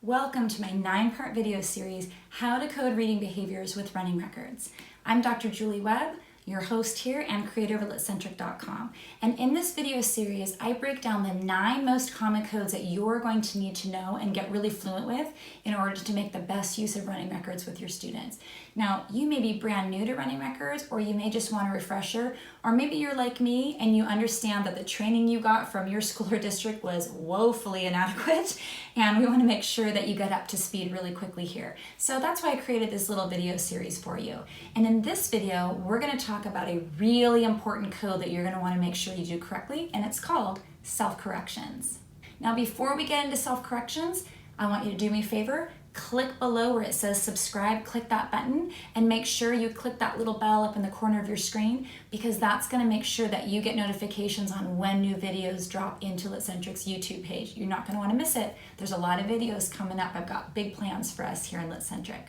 Welcome to my 9-part video series, How to Code Reading Behaviors with Running Records. I'm Dr. Julie Webb, your host here and creator of LitCentric.com. And in this video series, I break down the 9 most common codes that you're going to need to know and get really fluent with in order to make the best use of running records with your students. Now, you may be brand new to running records, or you may just want a refresher, or maybe you're like me and you understand that the training you got from your school or district was woefully inadequate, and we want to make sure that you get up to speed really quickly here. So that's why I created this little video series for you. And in this video, we're going to talk about a really important code that you're going to want to make sure you do correctly, and it's called self-corrections. Now, before we get into self-corrections, I want you to do me a favor. Click below where it says subscribe, click that button, and make sure you click that little bell up in the corner of your screen, because that's going to make sure that you get notifications on when new videos drop into LitCentric's YouTube page. You're not going to want to miss it. There's a lot of videos coming up. I've got big plans for us here in LitCentric.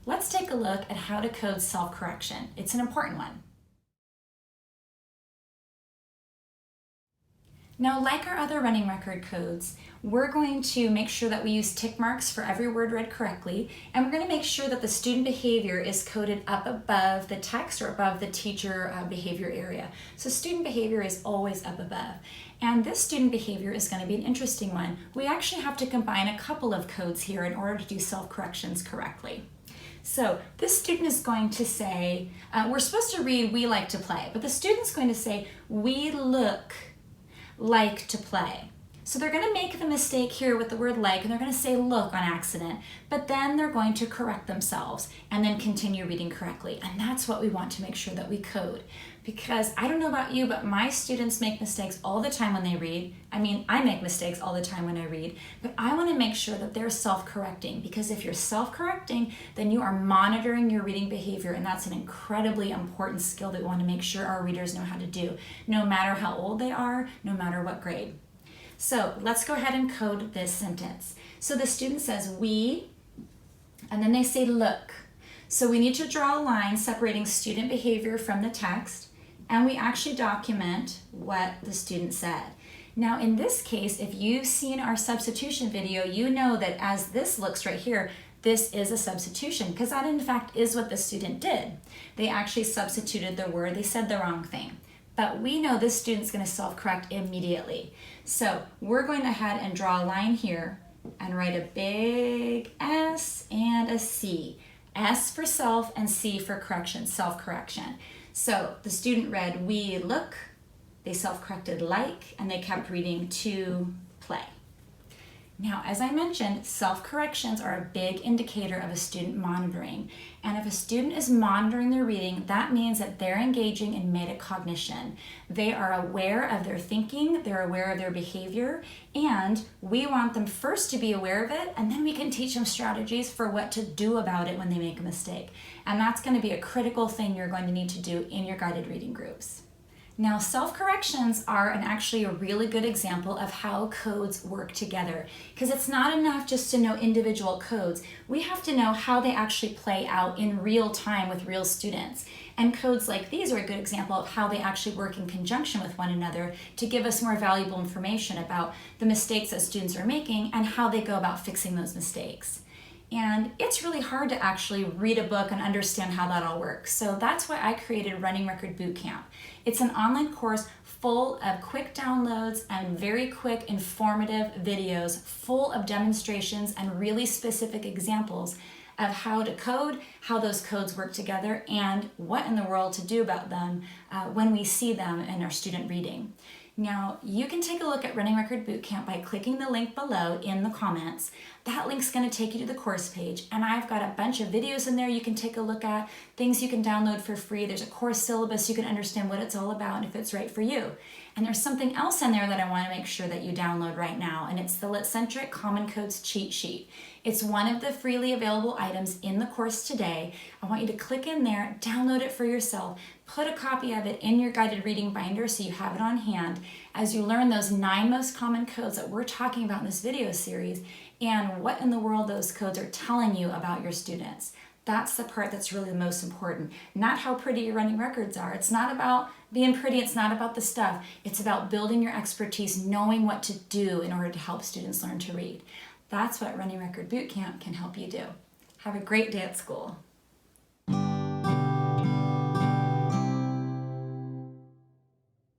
Let's take a look at how to code self-correction. It's an important one. Now, like our other running record codes, we're going to make sure that we use tick marks for every word read correctly, and we're going to make sure that the student behavior is coded up above the text or above the teacher behavior area. So student behavior is always up above. And this student behavior is going to be an interesting one. We actually have to combine a couple of codes here in order to do self-corrections correctly. So this student is going to say, we're supposed to read "we like to play," but the student's going to say, "we look like to play." So they're going to make the mistake here with the word "like," and they're going to say "look" on accident, but then they're going to correct themselves and then continue reading correctly. And that's what we want to make sure that we code, because I don't know about you, but my students make mistakes all the time when they read. I mean, I make mistakes all the time when I read, but I want to make sure that they're self-correcting, because if you're self-correcting, then you are monitoring your reading behavior, and that's an incredibly important skill that we want to make sure our readers know how to do, no matter how old they are, no matter what grade. So let's go ahead and code this sentence. So the student says "we," and then they say "look." So we need to draw a line separating student behavior from the text, and we actually document what the student said. Now in this case, if you've seen our substitution video, you know that as this looks right here, this is a substitution, because that in fact is what the student did. They actually substituted the word, they said the wrong thing. But we know this student's going to self-correct immediately. So we're going ahead and draw a line here and write a big S and a C. S for self and C for correction, self-correction. So the student read "we look," they self-corrected "like," and they kept reading "to play." Now, as I mentioned, self-corrections are a big indicator of a student monitoring. And if a student is monitoring their reading, that means that they're engaging in metacognition. They are aware of their thinking, they're aware of their behavior, and we want them first to be aware of it, and then we can teach them strategies for what to do about it when they make a mistake. And that's going to be a critical thing you're going to need to do in your guided reading groups. Now, self-corrections are actually a really good example of how codes work together, because it's not enough just to know individual codes. We have to know how they actually play out in real time with real students. And codes like these are a good example of how they actually work in conjunction with one another to give us more valuable information about the mistakes that students are making and how they go about fixing those mistakes. And it's really hard to actually read a book and understand how that all works. So that's why I created Running Record Bootcamp. It's an online course full of quick downloads and very quick informative videos full of demonstrations and really specific examples of how to code, how those codes work together, and what in the world to do about them when we see them in our student reading. Now, you can take a look at Running Record Bootcamp by clicking the link below in the comments. That link's going to take you to the course page, and I've got a bunch of videos in there you can take a look at, things you can download for free. There's a course syllabus, you can understand what it's all about and if it's right for you. And there's something else in there that I want to make sure that you download right now, and it's the LitCentric Common Codes Cheat Sheet. It's one of the freely available items in the course today. I want you to click in there, download it for yourself, put a copy of it in your guided reading binder so you have it on hand as you learn those 9 most common codes that we're talking about in this video series and what in the world those codes are telling you about your students. That's the part that's really the most important. Not how pretty your running records are. It's not about being pretty, it's not about the stuff. It's about building your expertise, knowing what to do in order to help students learn to read. That's what Running Record Bootcamp can help you do. Have a great day at school.